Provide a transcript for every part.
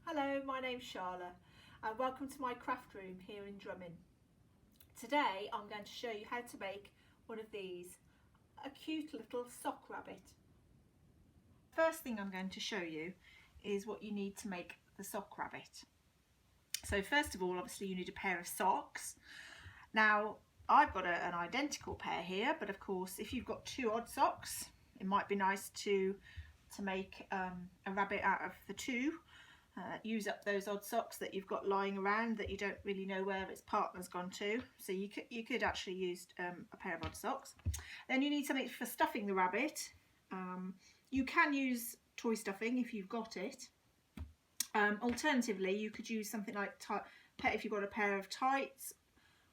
Hello, my name's Sharla and welcome to my craft room here in Drumming. Today I'm going to show you how to make one of these, a cute little sock rabbit. First thing I'm going to show you is what you need to make the sock rabbit. So first of all, obviously you need a pair of socks. Now I've got an identical pair here, but of course if you've got two odd socks it might be nice to make a rabbit out of the two. Use up those odd socks that you've got lying around that you don't really know where its partner's gone to. So you could actually use a pair of odd socks. Then you need something for stuffing the rabbit. You can use toy stuffing if you've got it. Alternatively, you could use something like if you've got a pair of tights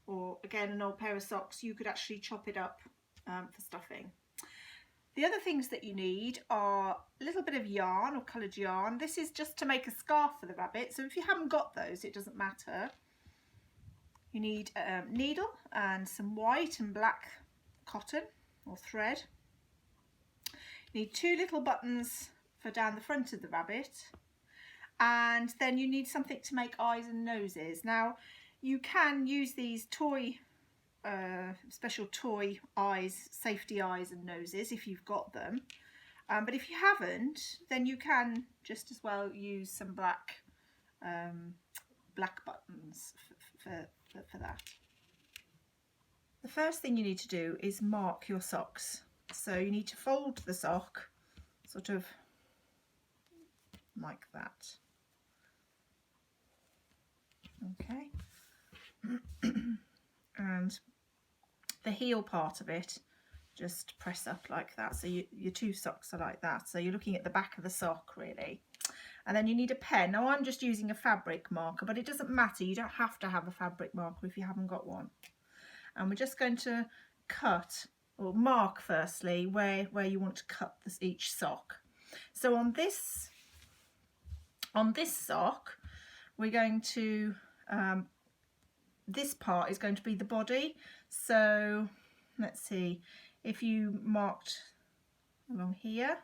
or again an old pair of socks, you could actually chop it up for stuffing. The other things that you need are a little bit of yarn or coloured yarn. This is just to make a scarf for the rabbit, so if you haven't got those it doesn't matter. You need a needle and some white and black cotton or thread. You need two little buttons for down the front of the rabbit, and then you need something to make eyes and noses. Now you can use these special toy eyes, safety eyes and noses if you've got them, but if you haven't then you can just as well use some black buttons for that. The first thing you need to do is mark your socks. So you need to fold the sock sort of like that. Okay. And the heel part of it just press up like that, so your two socks are like that, so you're looking at the back of the sock really. And then you need a pen. Now I'm just using a fabric marker, but it doesn't matter, you don't have to have a fabric marker if you haven't got one. And we're just going to cut or mark firstly where you want to cut each sock. So on this sock we're going to this part is going to be the body. So let's see, if you marked along here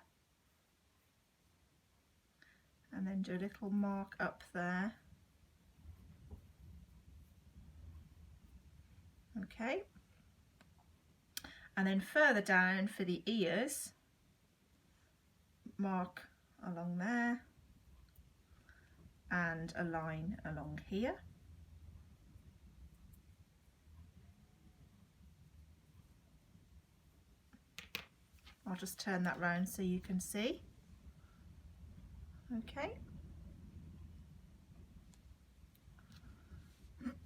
and then do a little mark up there. Okay, and then further down for the ears, mark along there and a line along here. I'll just turn that round so you can see. Okay.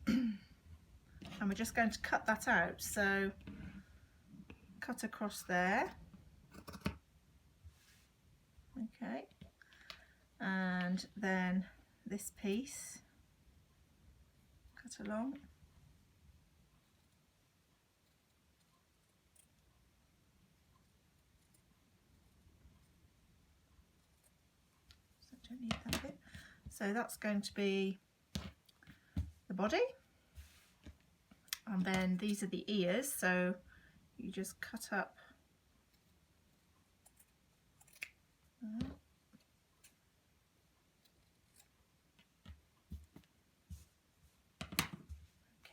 And we're just going to cut that out. So cut across there. Okay. And then this piece, cut along. Don't need that bit. So that's going to be the body, and then these are the ears, so you just cut up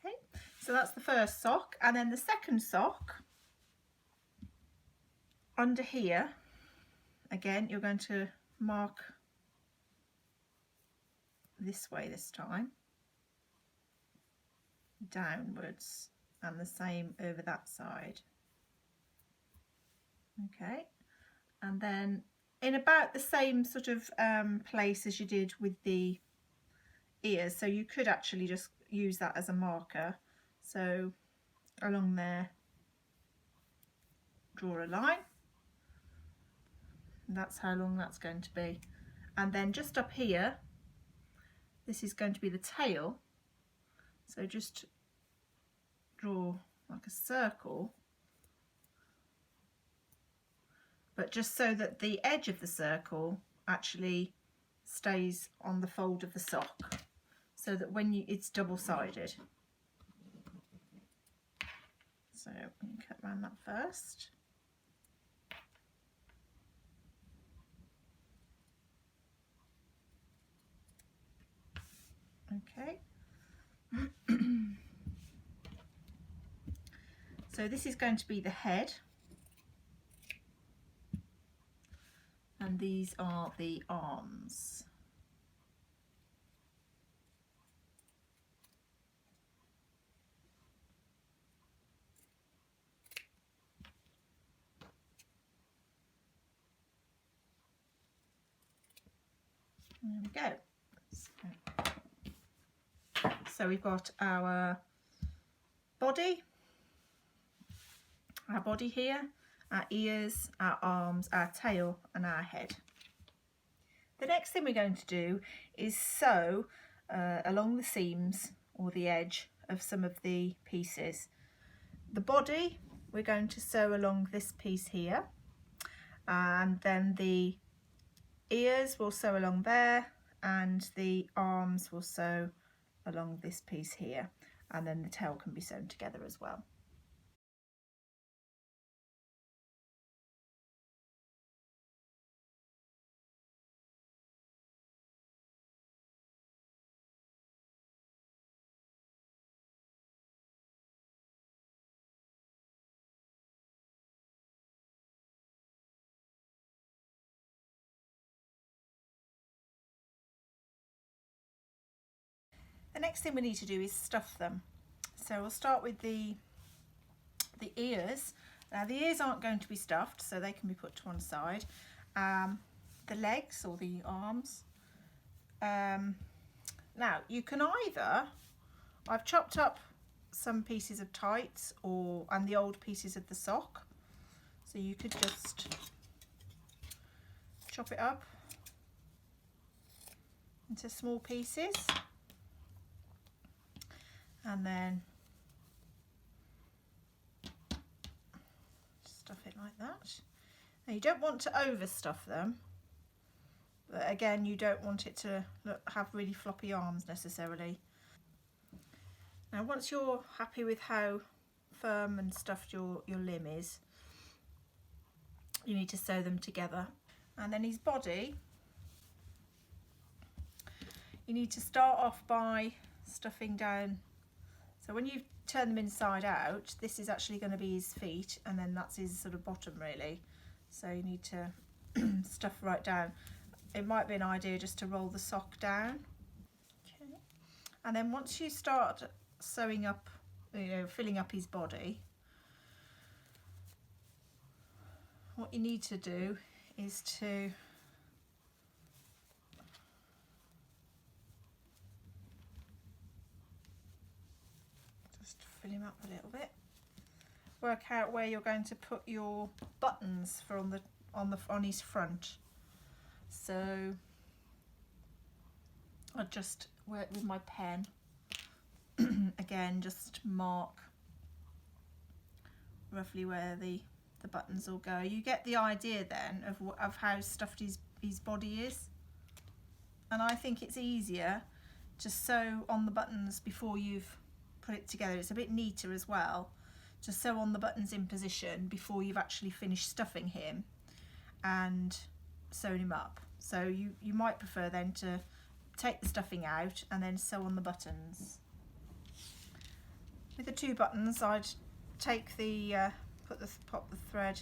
okay, so that's the first sock. And then the second sock, under here again you're going to mark this way this time, downwards, and the same over that side. Okay, and then in about the same sort of place as you did with the ears, so you could actually just use that as a marker. So along there draw a line, and that's how long that's going to be. And then just up here, this is going to be the tail, so just draw like a circle, but just so that the edge of the circle actually stays on the fold of the sock, so that when it's double-sided. So I'm going to cut around that first. Okay. So this is going to be the head, and these are the arms. There we go. So we've got our body here, our ears, our arms, our tail and our head. The next thing we're going to do is sew along the seams or the edge of some of the pieces. The body we're going to sew along this piece here, and then the ears will sew along there, and the arms will sew along this piece here, and then the tail can be sewn together as well. The next thing we need to do is stuff them. So we'll start with the ears. Now the ears aren't going to be stuffed, so they can be put to one side. The legs or the arms. Now you can either, I've chopped up some pieces of tights and the old pieces of the sock, so you could just chop it up into small pieces and then stuff it like that. Now you don't want to overstuff them, but again you don't want it to have really floppy arms necessarily. Now once you're happy with how firm and stuffed your limb is, you need to sew them together. And then his body, you need to start off by stuffing down. So when you turn them inside out, this is actually going to be his feet, and then that's his sort of bottom really. So you need to stuff right down. It might be an idea just to roll the sock down. Okay. And then once you start sewing up, filling up his body, what you need to do is to just fill him up a little bit. Work out where you're going to put your buttons for on his front. So I just work with my pen. Again, just mark roughly where the buttons will go. You get the idea then of how stuffed his body is. And I think it's easier to sew on the buttons before you've put it together. It's a bit neater as well to sew on the buttons in position before you've actually finished stuffing him and sewn him up. So you might prefer then to take the stuffing out and then sew on the buttons. With the two buttons, I'd take pop the thread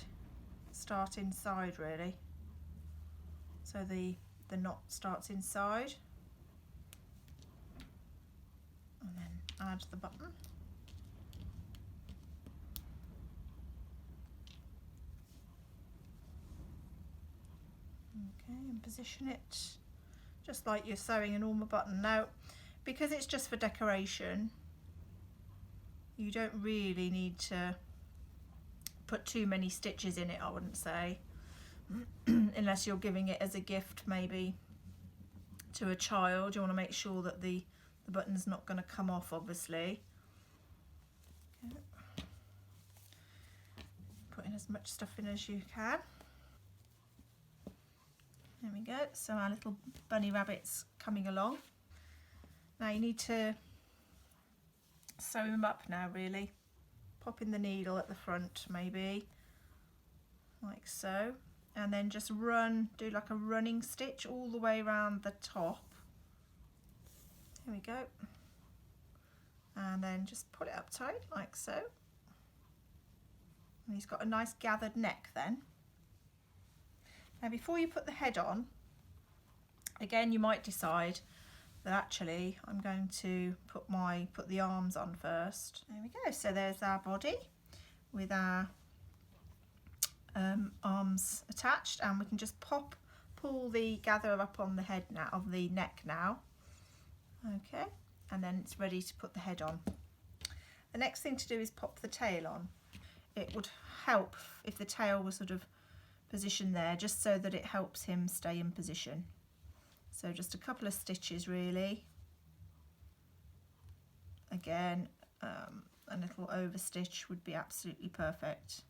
start inside really, so the knot starts inside, and then add the button. Okay, and position it just like you're sewing a normal button. Now, because it's just for decoration, you don't really need to put too many stitches in it, I wouldn't say, unless you're giving it as a gift maybe to a child. You want to make sure that the button's not going to come off, obviously. Okay. Put in as much stuff in as you can. There we go, so our little bunny rabbit's coming along. Now you need to sew him up now really. Pop in the needle at the front maybe, like so, and then just do like a running stitch all the way around the top. There we go. And then just pull it up tight like so. And he's got a nice gathered neck then. Now before you put the head on, again you might decide that actually I'm going to put the arms on first. There we go. So there's our body with our arms attached, and we can just pull the gatherer up on the head now, of the neck now. Okay, and then it's ready to put the head on. The next thing to do is pop the tail on. It would help if the tail was sort of positioned there, just so that it helps him stay in position. So just a couple of stitches really. Again, a little over stitch would be absolutely perfect.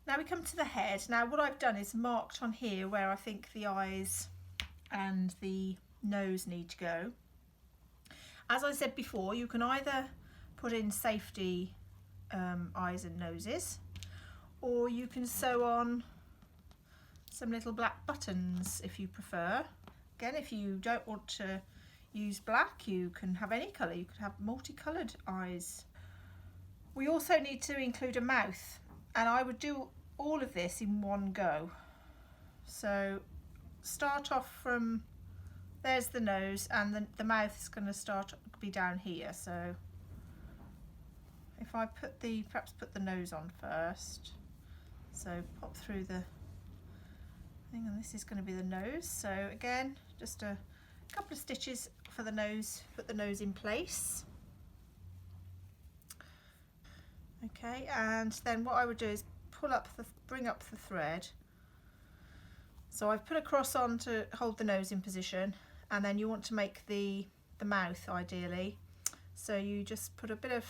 Now we come to the head. Now what I've done is marked on here where I think the eyes and the nose need to go. As I said before, you can either put in safety eyes and noses, or you can sew on some little black buttons if you prefer. Again, if you don't want to use black, you can have any colour. You could have multicoloured eyes. We also need to include a mouth, and I would do all of this in one go. So start off from, there's the nose, and the mouth is going to be down here. So if I perhaps put the nose on first, so pop through the thing, and this is going to be the nose. So again, just a couple of stitches for the nose, put the nose in place. Okay, and then what I would do is bring up the thread. So I've put a cross on to hold the nose in position, and then you want to make the mouth ideally. So you just put a bit of,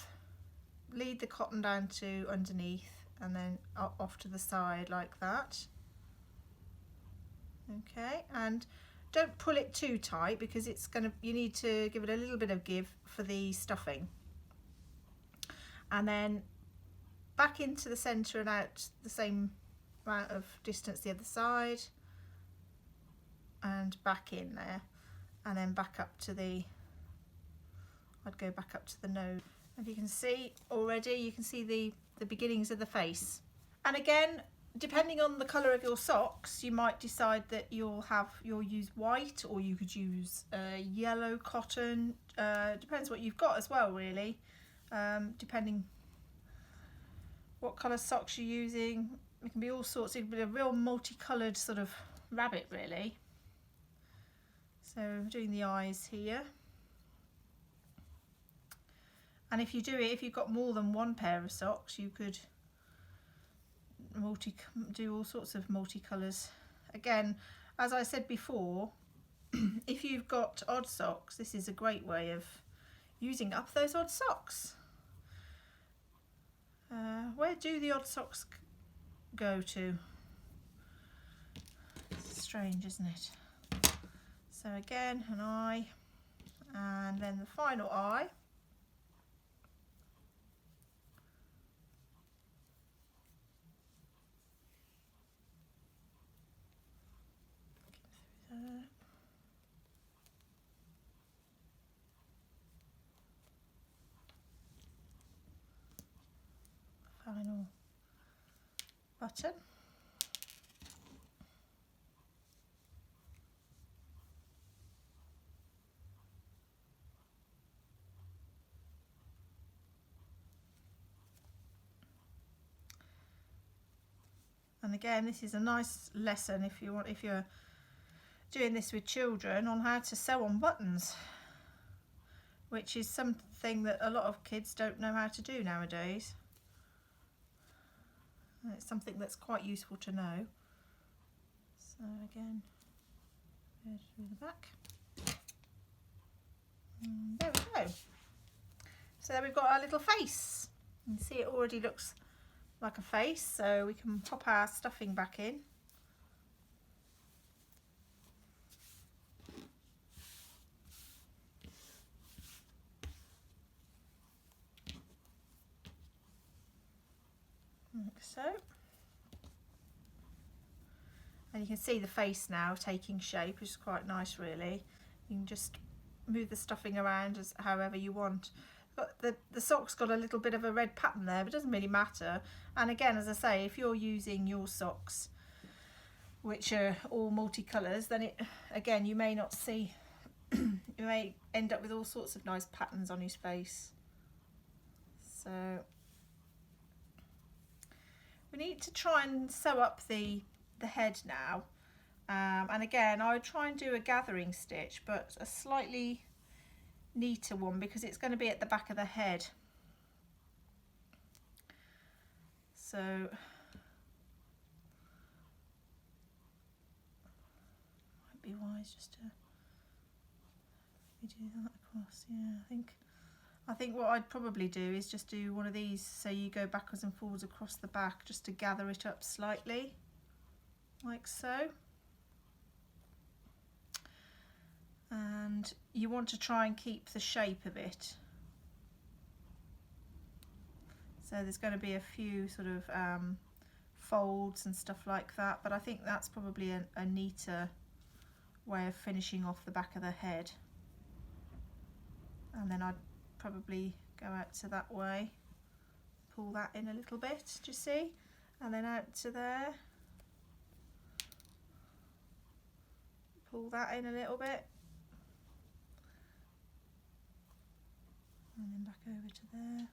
lead the cotton down to underneath, and then off to the side like that. Okay, and don't pull it too tight, because you need to give it a little bit of give for the stuffing. And then back into the centre and out the same amount of distance the other side, and back in there, and then back up to I'd go back up to the nose. If you can see already, you can see the beginnings of the face. And again, depending on the colour of your socks, you might decide that you'll use white, or you could use yellow cotton. Depends what you've got as well, really. Depending what colour socks you're using, it can be all sorts. It can be a real multicoloured sort of rabbit, really. So I'm doing the eyes here. And if you've got more than one pair of socks, you could do all sorts of multicolours. Again, as I said before, if you've got odd socks, this is a great way of using up those odd socks. Where do the odd socks go to? It's strange, isn't it? So again, an eye, and then the final eye. Final button. And again, this is a nice lesson if you're doing this with children, on how to sew on buttons, which is something that a lot of kids don't know how to do nowadays. And it's something that's quite useful to know. So again, through the back. And there we go. So there we've got our little face. You can see it already looks like a face, so we can pop our stuffing back in. Like so. And you can see the face now taking shape, which is quite nice really. You can just move the stuffing around as however you want. But the sock's got a little bit of a red pattern there, but it doesn't really matter. And again, as I say, if you're using your socks which are all multicolours, then again you may not see you may end up with all sorts of nice patterns on his face. So we need to try and sew up the head now. And again, I would try and do a gathering stitch, but a slightly neater one because it's going to be at the back of the head. So might be wise just to do that across. Yeah, I think what I'd probably do is just do one of these, so you go backwards and forwards across the back just to gather it up slightly, like so. And you want to try and keep the shape of it. So there's going to be a few sort of folds and stuff like that, but I think that's probably a neater way of finishing off the back of the head. And then I'd probably go out to that way, pull that in a little bit, do you see? And then out to there, pull that in a little bit, and then back over to there.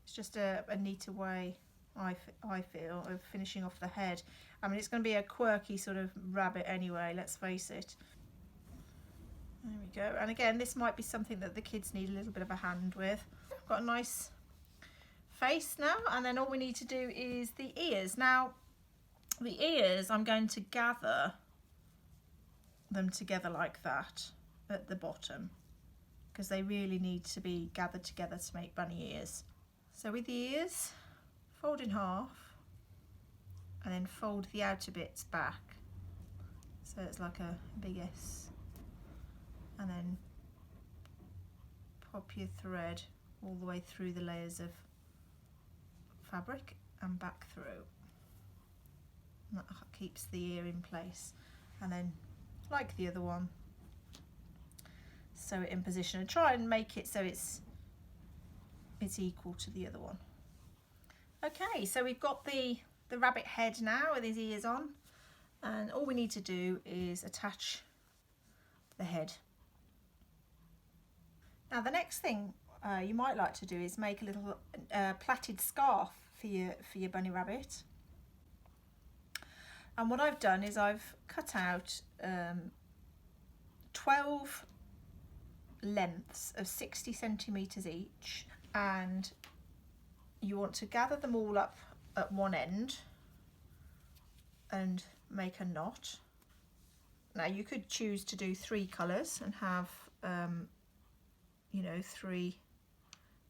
It's just a neater way, I feel, of finishing off the head. I mean, it's going to be a quirky sort of rabbit anyway, let's face it. There we go. And again, this might be something that the kids need a little bit of a hand with. Got a nice face now, and then all we need to do is the ears. Now, the ears, I'm going to gather them together like that at the bottom, because they really need to be gathered together to make bunny ears. So with the ears, fold in half, and then fold the outer bits back, so it's like a big S, and then pop your thread all the way through the layers of fabric and back through. And that keeps the ear in place, and then like the other one, sew it in position and try and make it so it's equal to the other one. Okay, so we've got the rabbit head now with his ears on, and all we need to do is attach the head. Now the next thing you might like to do is make a little plaited scarf for your bunny rabbit. And what I've done is I've cut out 12 lengths of 60 centimetres each, and you want to gather them all up at one end and make a knot. Now you could choose to do 3 colours and have you know, 3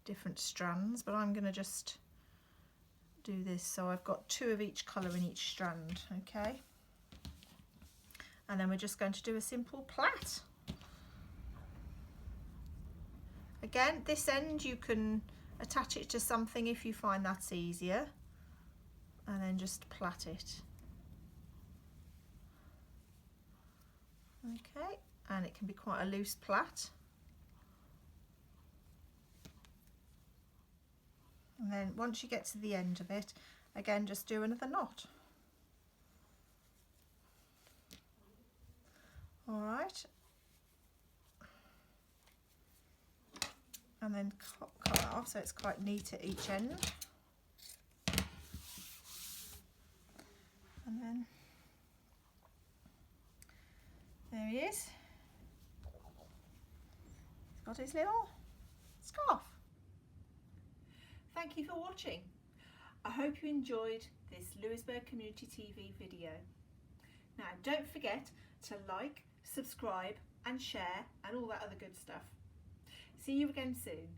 different strands, but I'm going to just do this so I've got 2 of each colour in each strand. Okay, and then we're just going to do a simple plait. Again, this end you can attach it to something if you find that's easier, and then just plait it. Okay, and it can be quite a loose plait. And then once you get to the end of it, again just do another knot. All right, and then cut that off so it's quite neat at each end. And then there he is. He's got his little scarf. Thank you for watching. I hope you enjoyed this Louisburg Community TV video. Now don't forget to like, subscribe and share and all that other good stuff. See you again soon.